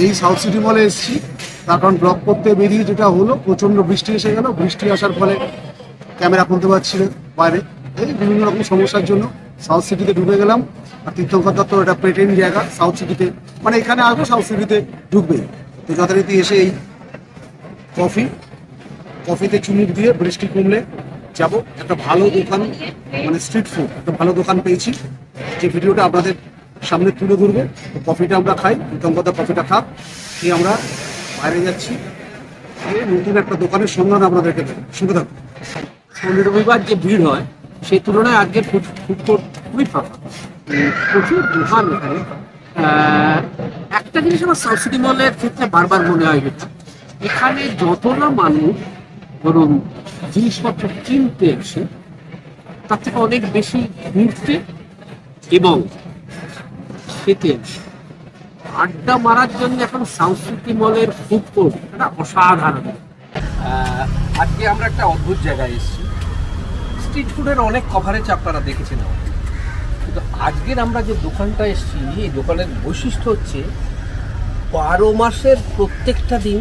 এই south city মলে এসেছি, তার কারণ ব্লগ করতে বেরিয়ে যেটা হলো প্রচণ্ড বৃষ্টি এসে গেল। বৃষ্টি আসার ফলে ক্যামেরা খুলতে পারছি না বাইরে, এই বিভিন্ন রকম সমস্যার জন্য সাউথ সিটিতে ঢুকে গেলাম। আর তীর্থঙ্কর দত্ত এটা প্রেটেন জায়গা সাউথ সিটিতে, মানে এখানে আসবো সাউথ সিটিতে ঢুকবেই। তো যথারীতি এসে এই কফিতে চুমুক দিয়ে বৃষ্টি কমলে যাব একটা ভালো দোকান, মানে স্ট্রিট ফুড একটা ভালো দোকান পেয়েছি, যে ভিডিওটা আপনাদের সামনে তুলে ধরবো। তো কফিটা আমরা খাই, তীর্থঙ্কর কফিটা খাক, খেয়ে আমরা বাইরে যাচ্ছি, নতুন একটা দোকানের সন্ধান আপনাদেরকে দেবো। শুনে থাকুন। শনি রবিবার যে ভিড় হয় সেই তুলনায় আজকে ফুড কোর্ট খুবই ফাঁকা, প্রচুর দোকান এখানে। একটা জিনিস আমার সাউথ সিটি মলের ক্ষেত্রে বারবার মনে হয়, যেটা এখানে যত না মানুষ ধরুন জিনিসপত্র কিনতে এসে, তার থেকে অনেক বেশি ঘুরতে এবং খেতে এসে। আড্ডা মারার জন্য এখন সাউথ সিটি মলের ফুড কোর্ট এটা অসাধারণ। আজকে আমরা একটা অদ্ভুত জায়গায় এসেছি। স্ট্রিট ফুডের অনেক কভারেজ আপনারা দেখেছেন, কিন্তু আজকের আমরা যে দোকানটা এসেছি, এই দোকানের বৈশিষ্ট্য হচ্ছে 12 মাসের প্রত্যেকটা দিন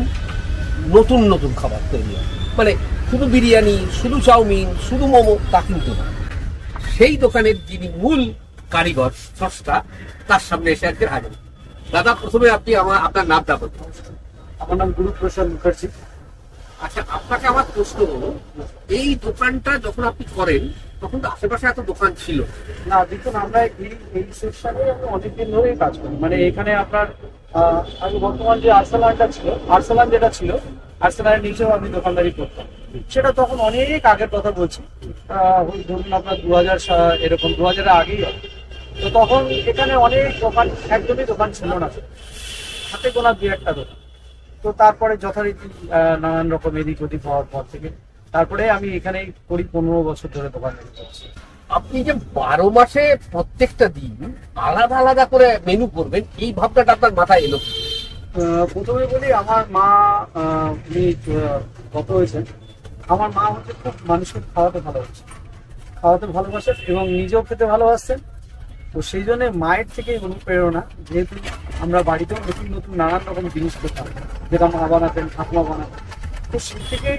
নতুন নতুন খাবার তৈরি হয়। মানে শুধু বিরিয়ানি, শুধু চাউমিন, শুধু মোমো তা কিন্তু না। সেই দোকানের যিনি মূল কারিগর, স্রষ্টা, তার সামনে এসে আজকে হাজির। দাদা, প্রথমে আপনি আপনার নামটা বলুন। আমার নাম গুরুপ্রসাদ মুখার্জি। আচ্ছা, আপনাকে আমার প্রশ্ন হলো, এই দোকানটা যখন আপনি করেন তখন তো আশেপাশে এত দোকান ছিল না, দেখুন আমরা এই সেকশনে আমি অনেকদিন ধরেই কাজ করি। মানে এখানে আপনার আমি বর্তমান যে আর্সেলানটা ছিল, আর্সেলান যেটা ছিল, আর্সেলানের নিচেও আমি দোকানদারি করতাম। সেটা তখন অনেক আগের কথা বলছি, ধরুন আপনার 2000 এরকম 2000-এর আগেই হবে। তো তখন এখানে অনেক দোকান, একদমই দোকান ছিল না, হাতে গোনা 2-1টা দোকান। তো তারপরে যথারীতি নানান রকম এদিক ওদিক হওয়ার পর থেকে তারপরে আমি এখানেই করি, 15 বছর ধরে দোকানদারি করছি। আপনি যে 12 মাসে প্রত্যেকটা দিন আলাদা আলাদা করে মেনু করবেন, এই ভাবনাটা আপনার মাথায় এলো? প্রথমে বলি, আমার মা উনি গত হয়েছেন। আমার মা হচ্ছে খুব মানুষকে খাওয়াতে ভালোবাসেন এবং নিজেও খেতে ভালোবাসতেন। তো সেই জন্য মায়ের থেকেই অনুপ্রেরণা, যেহেতু আমরা বাড়িতেও নতুন নতুন নানান রকম জিনিস খেতাম, যেটা মা বানাতেন, ঠাকুমা বানাতেন। তো সেই থেকেই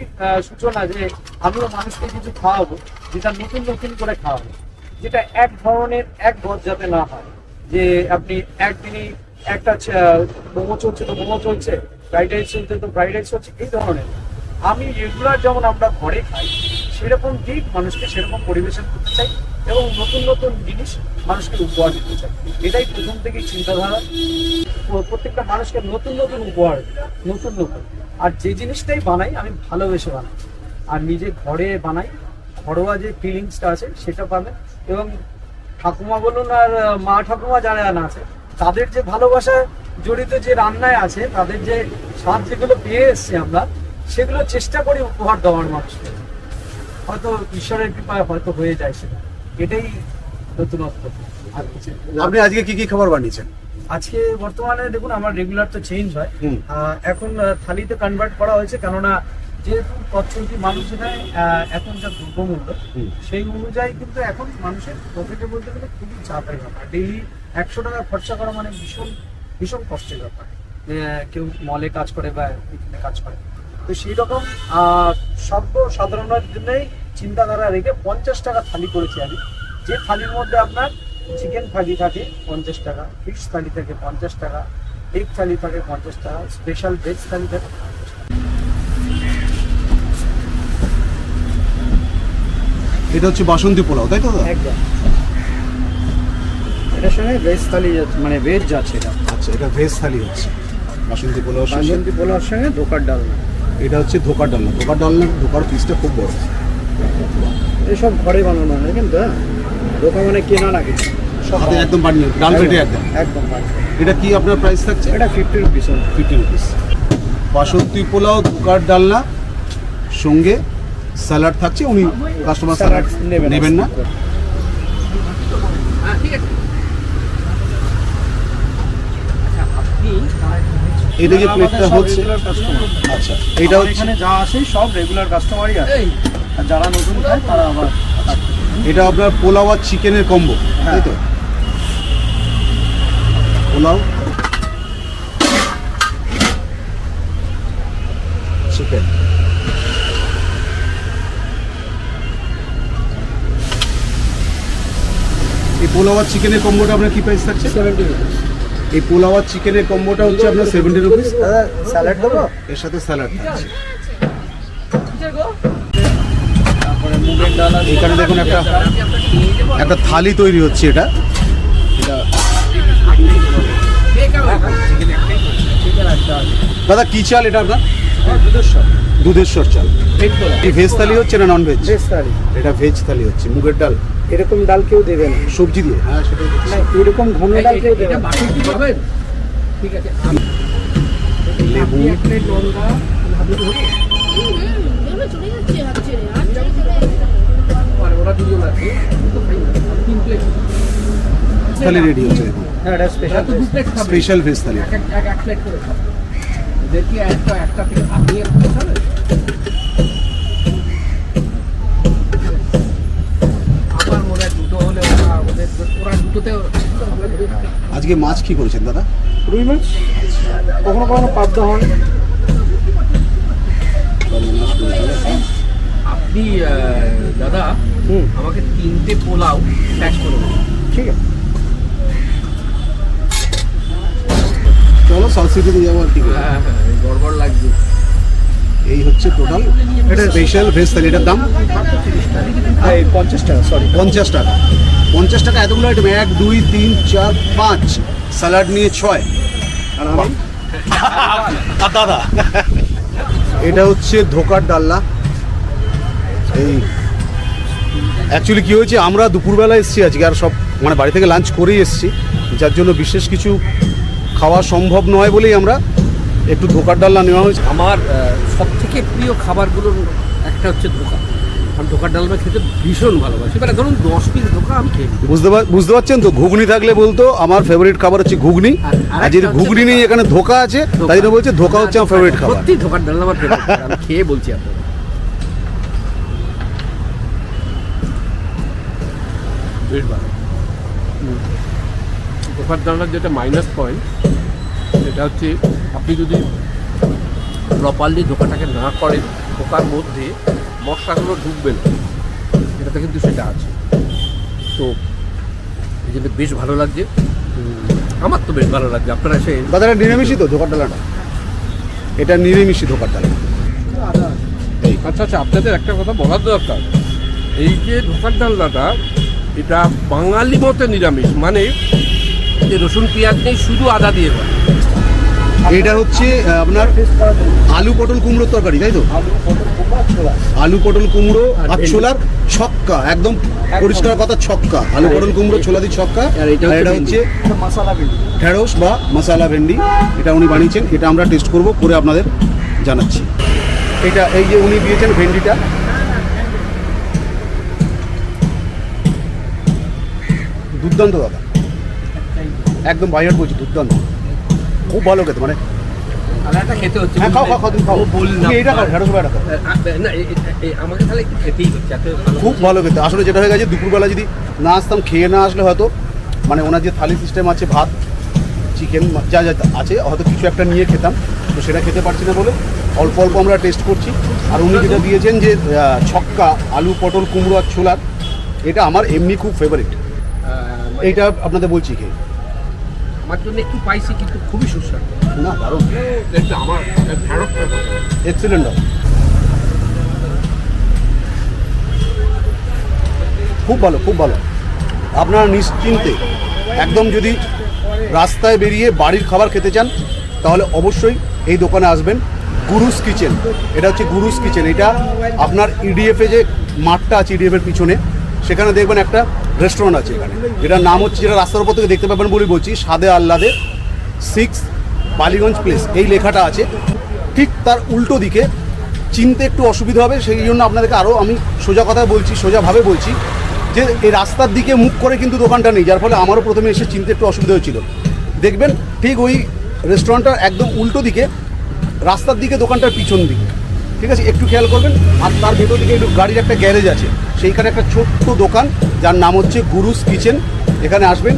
সূচনা যে আমিও মানুষকে কিছু খাওয়াবো, যেটা নতুন নতুন করে খাওয়াবো, যেটা এক ধরনের এক গদ যাতে না হয়, যে আপনি একদিনই একটা মোমো চলছে তো মোমো চলছে, ফ্রাইড রাইস চলছে তো ফ্রাইড রাইস চলছে, এই ধরনের। আমি রেগুলার যেমন আমরা ঘরে খাই সেরকম দিক মানুষকে সেরকম পরিবেশন করতে চাই এবং নতুন নতুন জিনিস মানুষকে উপহার দিতে চাই। এটাই প্রথম থেকেই চিন্তাধারা, প্রত্যেকটা মানুষকে নতুন নতুন উপহার, নতুন নতুন। আর যে জিনিসটাই বানাই আমি ভালোবেসে বানাই, আর নিজে ঘরে বানাই, ঘরোয়া যে ফিলিংসটা আছে সেটা পাবেন। এবং ঠাকুমা বলুন আর মা ঠাকুমা যারা না আছে, তাদের যে ভালোবাসা জড়িত যে রান্নায় আছে, তাদের যে স্বাদ যেগুলো পেয়ে এসছি আমরা, সেগুলো চেষ্টা করি উপহার দেওয়ার মানুষকে। হয়তো ঈশ্বরের কৃপায় হয়তো হয়ে যায় সেটা, এটাই নতুনত্ব। আর কিছু। আপনি আজকে কি কি খাবার বানিয়েছেন? আজকে বর্তমানে দেখুন আমার রেগুলার তো চেঞ্জ হয়, এখন থালিতে কনভার্ট করা হয়েছে, কেননা যেহেতু পথচলতি মানুষ এখানে এখন যা দ্রব্যমূল্য, সেই অনুযায়ী কিন্তু এখন মানুষের পকেটে বলতে গেলে খুবই চাপের ব্যাপার। ডেইলি 100 টাকা খরচা করা মানে ভীষণ ভীষণ কষ্টের ব্যাপার। কেউ মলে কাজ করে বা এখানে কাজ করে, তো সেই রকম সাধারণের জন্যই চিন্তাধারা রেখে 50 টাকা থালি করেছি আমি। যে থালির মধ্যে আপনার চিকেন থালি থাকে 50 টাকা, ফিশ থালি থাকে 50 টাকা, এগ থালি থাকে 50 টাকা, স্পেশাল ভেজ থালি থাকে 50 টাকা। এটা হচ্ছে বাসন্তী পোলাও, তাই তো? একদম। এটার সঙ্গে ভেজ থালি, মানে ভেজ যাচ্ছে এটা। আচ্ছা, এটা ভেজ থালি হচ্ছে বাসন্তী পোলাও। বাসন্তী পোলাওর সঙ্গে ধোকার ডালনা। এটা হচ্ছে ধোকার ডালনা। ধোকার পিসটা খুব বড়। এসব ঘরে বানানো হয় কিন্তু, ধোকা মানে কেনা না কিছু, হাতে একদম বানিয়ে ডাল বেটে একদম একদম। এটা কি আপনার প্রাইস থাকছে? এটা 50 রুপিস। 50 রুপিস। বাসন্তী পোলাও, ধোকার ডালনা, সঙ্গে স্যালাড থাকছে। উনি কাস্টমার স্যালাড নেবেন না? ঠিক আছে। আচ্ছা, আপনি এটা যে প্লেটটা হচ্ছে, আচ্ছা এটা হচ্ছে, এখানে যা আসে সব রেগুলার কাস্টমারই আছে, আর যারা নতুন খায় তারা আবার। এটা আপনার পোলাও আর চিকেনের কম্বো, তাই তো? পোলাও পোলাও আর চিকেনের কম্বোটা আপনার কি প্রাইস থাকছে? 70 rupees। এই পোলাও আর চিকেনের কম্বোটা হচ্ছে আপনার 70 রুপিস। দাদা স্যালাড দেবো, এর সাথে স্যালাড থাকছে। তারপরে মুগের ডাল আছে। এখানে দেখুন একটা থালি তৈরি হচ্ছে। এটা চিকেন একটা আছে। দাদা কি চাল এটা আপনার? দুধেশ্বর চাল। এই ভেজ থালি হচ্ছে না নন ভেজ? ভেজ থালি। এটা ভেজ থালি হচ্ছে। মুগের ডাল এরকম ডাল কেউ দেবে না, সবজি দিয়ে। হ্যাঁ সেটাই বলছি। না এরকম ঘন ডাল কেউ দেবে এটা না। বাকি কি করবেন? ঠিক আছে, লেবু, এক প্লেট লঙ্কা ভাবি হলো এগুলো চলে যাচ্ছে হাত ছেড়ে আর চলে আর ওরা দুজন আছে তো খাই না, 3 প্লেট থালি রেডি হচ্ছে দেখুন। হ্যাঁ এটা স্পেশাল। তো 2 প্লেট খাবে, স্পেশাল ভেজ থালি। এক প্লেট করে খাবে। দেখি একটা থেকে আপনি একটা খাবেন। আমার মনে হয় দুটো হলে ওরা দুটোতে আজকে মাছ কি করেছেন দাদা? রুই মাছ, কখনো কখনো পাবদা হয়। আপনি দাদা হুম, আমাকে 3টে পোলাও প্যাক করে দেবেন। ঠিক আছে। চলো সাউথ সিটিতে যাবো আর কি করবো। হ্যাঁ গড়বড় লাগছে। এই হচ্ছে টোটাল এটা স্পেশাল ভেজ থালি। এটার দাম এই 50 টাকা, সরি 50 টাকা। 50 টাকা এতগুলো আইটেম, 1 2 3 4 5, স্যালাড নিয়ে 6। আর আমি আর দাদা এটা হচ্ছে ধোকার ডাল্লা। এই অ্যাকচুয়ালি কী হয়েছে, আমরা দুপুরবেলা এসেছি আজকে, আর সব মানে বাড়ি থেকে লাঞ্চ করেই এসেছি, যার জন্য বিশেষ কিছু খাওয়া সম্ভব নয় বলেই আমরা একটু ধোকার ডাল্লা নেওয়া হয়েছে। আমার সব থেকে প্রিয় খাবারগুলোর একটা হচ্ছে ধোকা। আমি ধোকার ডালনা খেতে ভীষণ ভালোবাসি। এবারে ধরুন 10 পিস ধোকা আমি খেয়ে নিই। বুঝতে পারছেন তো, ঘুগনি থাকলে বলতো আমার ফেভারিট খাবার হচ্ছে ঘুগনি, আর যদি ঘুগনি নেই এখানে ধোকা আছে, তাই জন্য বলছে ধোকা হচ্ছে আমার ফেভারিট খাবার। সত্যি ধোকার ডালনা আমার ফেভারিট, আমি খেয়ে বলছি আপনাকে। বেশ ভালো। ধোকার ডালনার যেটা মাইনাস পয়েন্ট সেটা হচ্ছে আপনি যদি প্রপারলি ধোকাটাকে না করেন, ধোকার মধ্যে মশলাগুলো ঢুকবে না, এটাতে কিন্তু সেটা আছে। তো এই জন্য বেশ ভালো লাগছে। আমার তো বেশ ভালো লাগছে। আপনারা এসে দাদা এটা নিরামিষই তো ধোকার ডালাটা? এটা নিরামিষই ধোকার ডালা। আচ্ছা আচ্ছা, আপনাদের একটা কথা বলার দরকার। এই যে ধোকার ডালনাটা, এটা বাঙালি মতে নিরামিষ, মানে যে রসুন পেঁয়াজ নেই, শুধু আদা দিয়ে হয়। এটা হচ্ছে আপনার আলু পটল কুমড়োর তরকারি, তাই তো? আলু পটল কুমড়ো আর ছোলার ছক্কা, একদম পরিষ্কার কথা ছক্কা। আলু পটল কুমড়ো ছোলা দিয়ে ছক্কা। আর এটা আর এটা হচ্ছে হচ্ছে মশলা ভেন্ডি। ঢেঁড়স বা মশালা ভেন্ডি। এটা উনি বানিয়েছেন, এটা আমরা টেস্ট করব, করে আপনাদের জানাচ্ছি। এটা এই যে উনি দিয়েছেন ভেন্ডিটা, দুর্দান্ত দাদা, একদম বাইহাট বলছি, দুর্দান্ত, খুব ভালো খেতে। মানে আলাদা খেতে হচ্ছে। হ্যাঁ, খাও খাও খাও, তুমি খাও। ও বললাম। তুমি এইটা খাও, ঢেঁড়স বা এটা খাও। না, আমাকে তাহলে একটু খেতেই হচ্ছে, এত ভালো। খুব ভালো খেতে। আসলে যেটা হয়ে গেছে, দুপুরবেলা যদি না আসতাম, খেয়ে না আসলে হয়তো মানে ওনার যে থালি সিস্টেম আছে, ভাত চিকেন যা যা আছে, হয়তো কিছু একটা নিয়ে খেতাম, তো সেটা খেতে পারছি না বলে অল্প অল্প আমরা টেস্ট করছি। আর উনি যেটা দিয়েছেন যে ছক্কা আলু পটল কুমড়ো আর ছোলার, এটা আমার এমনি খুব ফেভারিট। এইটা আপনাদের বলছি খেয়ে, আমার জন্য একটু পাইছি কিন্তু খুবই সুস্বাদু। না দারুণ, দেখতে আমার ঢেঁড়সটা এক্সিলেন্ট হয়, খুব ভালো খুব ভালো। আপনারা নিশ্চিন্তে একদম যদি রাস্তায় বেরিয়ে বাড়ির খাবার খেতে চান, তাহলে অবশ্যই এই দোকানে আসবেন। গুরুস কিচেন, এটা হচ্ছে গুরুস কিচেন। এটা আপনার ইডিএফে যে মাঠটা আছে, ইডিএফের পিছনে, সেখানে দেখবেন একটা রেস্টুরেন্ট আছে এখানে, যেটার নাম হচ্ছে, যেটা রাস্তার উপর থেকে দেখতে পাবেন বলে বলছি, স্বাদে আহ্লাদে 6 বালিগঞ্জ প্লেস, এই লেখাটা আছে। ঠিক তার উল্টো দিকে, চিনতে একটু অসুবিধা হবে, সেই জন্য আপনাদেরকে আরও আমি সোজা কথা বলছি, সোজাভাবে বলছি, যে এই রাস্তার দিকে মুখ করে কিন্তু দোকানটা নেই, যার ফলে আমারও প্রথমে এসে চিনতে একটু অসুবিধা হয়েছিল। দেখবেন ঠিক ওই রেস্টুরেন্টটার একদম উল্টো দিকে, রাস্তার দিকে, দোকানটার পিছন দিকে, ঠিক আছে? একটু খেয়াল করবেন। আর তার ভেতর দিকে একটু গাড়ির একটা গ্যারেজ আছে, সেইখানে একটা ছোট্ট দোকান, যার নাম হচ্ছে গুরুস কিচেন। এখানে আসবেন,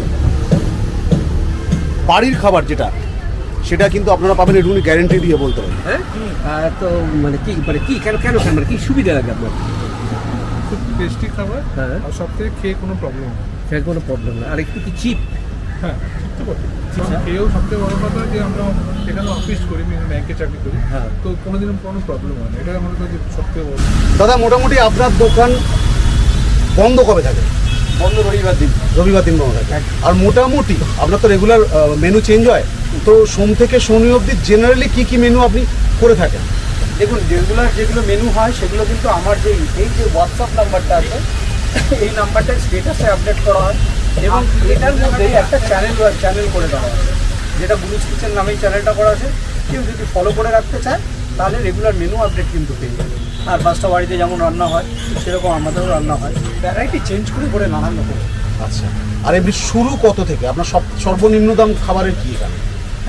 বাড়ির খাবার যেটা, সেটা কিন্তু আপনারা পাবেন, এটুকুনি গ্যারেন্টি দিয়ে বলতে পারেন। হ্যাঁ, তো মানে কি কেন মানে কি সুবিধা লাগে আপনার? খুব টেস্টি খাবার, হ্যাঁ। আর সব থেকে খেয়ে কোনো প্রবলেম হয় না। সেটা কোনো প্রবলেম না। আর একটু কি চিপ? হ্যাঁ, ঠিক তো বটে। এও সবথেকে বড় কথা যে আমরা এখানে অফিস করি, ব্যাংকে চাকরি করি, হ্যাঁ। তো কোনোদিনও কোনো প্রবলেম হয় না, এটা আমার কাছে সবথেকে বড়। দাদা মোটামুটি আপনার দোকান বন্ধ কবে থাকে? বন্ধ রবিবার দিন। রবিবার দিন বন্ধ থাকে। আর মোটামুটি আপনার তো রেগুলার মেনু চেঞ্জ হয়, তো সোম থেকে শনি অবধি জেনারেলি কি কি মেনু আপনি করে থাকেন? দেখুন, রেগুলার যেগুলো মেনু হয় সেগুলো কিন্তু আমার এই যে হোয়াটসঅ্যাপ নাম্বারটা আছে, এই নাম্বারটায় স্টেটাসে আপডেট করা হয় এবং এটার মধ্যেই একটা চ্যানেল করে দেওয়া আছে, যেটা বুলুস কিচেন নামেই চ্যানেলটা করা আছে। কেউ যদি ফলো করে রাখতে চায় তাহলে রেগুলার মেনু আপডেট কিন্তু পেয়ে যাবে। আর পাঁচটা বাড়িতে যেমন রান্না হয় সেরকম আমাদেরও রান্না হয়, ভ্যারাইটি চেঞ্জ করে নানান রকম। আচ্ছা, আর এমনি শুরু কত থেকে আপনার সর্বনিম্ন দাম খাবারের কি এখানে?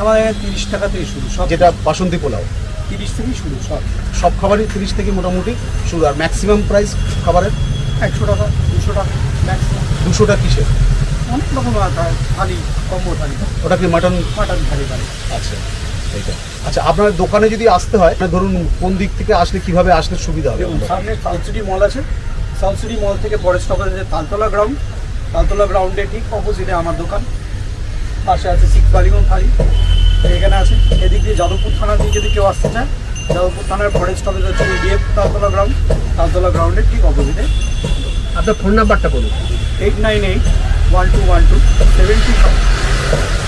আমাদের 30 টাকা থেকে শুরু, সব যেটা বাসন্তী পোলাও 30 থেকেই শুরু, সব খাবারই 30 থেকে মোটামুটি শুরু। আর ম্যাক্সিমাম প্রাইস খাবারের 100 টাকা 200 টাকা ম্যাক্সিমাম। 200টা কিসের? অনেক রকম থালি, কম্বো থালি, ওটা কি মাটন? মাটন থালি। আচ্ছা, এইটা। আচ্ছা, আপনার দোকানে যদি আসতে হয়, ধরুন কোন দিক থেকে আসলে কিভাবে আসলে সুবিধা হবে? দেখুন, সামনে সাউথ সিটি মল আছে, সাউথ সিটি মল থেকে পরের স্টপেজ আছে তালতলা গ্রাউন্ড, তালতলা গ্রাউন্ডে ঠিক অপোজিটে আমার দোকান, পাশে আছে শিখ বালিগঞ্জ থালি, এখানে আছে। এদিক দিয়ে যাদবপুর থানা দিয়ে যদি কেউ আসতে চায়, যাদবপুর থানার পরের স্টপেজ হচ্ছে ডিএফ তালতলা গ্রাউন্ড, তালতলা গ্রাউন্ডের ঠিক অপোজিটে। আপনার ফোন নাম্বারটা বলুন। 8981212705।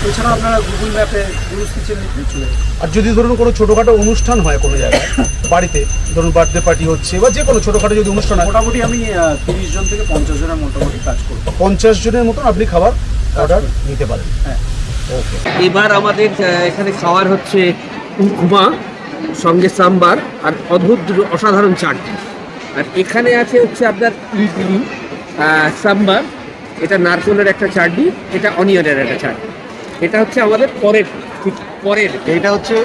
এছাড়া আপনারা গুগল ম্যাপে বুলুস কিচেন লিখে চলে যাবেন। আর যদি ধরুন কোনো ছোটোখাটো অনুষ্ঠান হয় কোনো জায়গায়, বাড়িতে ধরুন বার্থডে পার্টি হচ্ছে বা যে কোনো ছোটোখাটো যদি অনুষ্ঠান হয়, মোটামুটি আমি 30 জন থেকে 50 জনের মোটামুটি কাজ করব। 50 জনের মতন আপনি খাবার অর্ডার নিতে পারেন। হ্যাঁ। ওকে। এবার আমাদের এখানে খাওয়ার হচ্ছে উপমা, সঙ্গে সাম্বার আর অদ্ভুত দুটো অসাধারণ চাটনি। আর এখানে আছে হচ্ছে আপনার ইডলি, সাম্বার, এটা নারকেলের একটা চাটনি, এটা অনিয়নের একটা চাটনি। এটা হচ্ছে আমাদের পরের এইটা হচ্ছে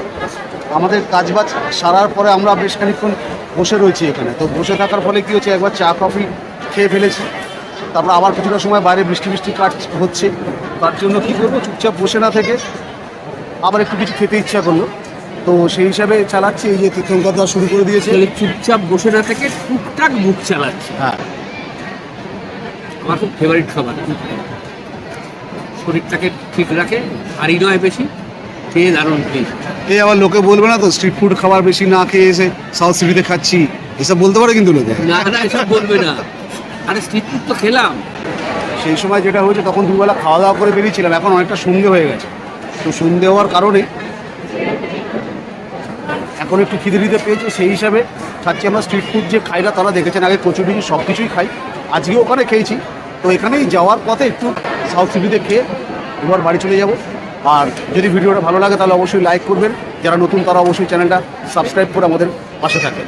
আমাদের কাজবাজ সারার পরে আমরা বেশ খানিকক্ষণ বসে রয়েছি এখানে। তো বসে থাকার ফলে কি হচ্ছে, একবার চা কফি খেয়ে ফেলেছি, তারপর আবার কিছুটা সময় বাইরে বৃষ্টি কাট হচ্ছে, তার জন্য কী করবো, চুপচাপ বসে না থেকে আবার একটু কিছু খেতে ইচ্ছা করলো, তো সেই হিসাবে চালাচ্ছি। এই যে তীর্থঙ্কর দেওয়া শুরু করে দিয়েছে। চুপচাপ বসে না থেকে টুকটাক মুখ চালাচ্ছে। হ্যাঁ, আমার খুব ফেভারিট খাবার, শরীরটাকে ঠিক রাখে, আর নয় বেশি, খেয়ে দারুণ টেস্ট। এই আবার লোকে বলবে না তো স্ট্রিট ফুড খাবার বেশি না খেয়ে এসে সাউথ সিটিতে খাচ্ছি, এসব বলতে পারে কিন্তু লোকে। না না, এসব বলবে না। আরে স্ট্রিট ফুড তো খেলাম। সেই সময় যেটা হয়েছে, তখন দুবেলা খাওয়া দাওয়া করে বেরিয়েছিলাম, এখন অনেকটা সন্ধে হয়ে গেছে। তো সন্ধে হওয়ার কারণে এখন একটু খিদে পেয়েছে, সেই হিসাবে খাচ্ছি। আমরা স্ট্রিট ফুড যে খাই না, তারা দেখেছেন আগে কচুরি সব কিছুই খাই, আজকে ওখানে খেয়েছি। তো এখানেই যাওয়ার পথে একটু সাউথ সিটিতে খেয়ে এবার বাড়ি চলে যাব। আর যদি ভিডিওটা ভালো লাগে তাহলে অবশ্যই লাইক করবেন, যারা নতুন তারা অবশ্যই চ্যানেলটা সাবস্ক্রাইব করে আমাদের পাশে থাকেন।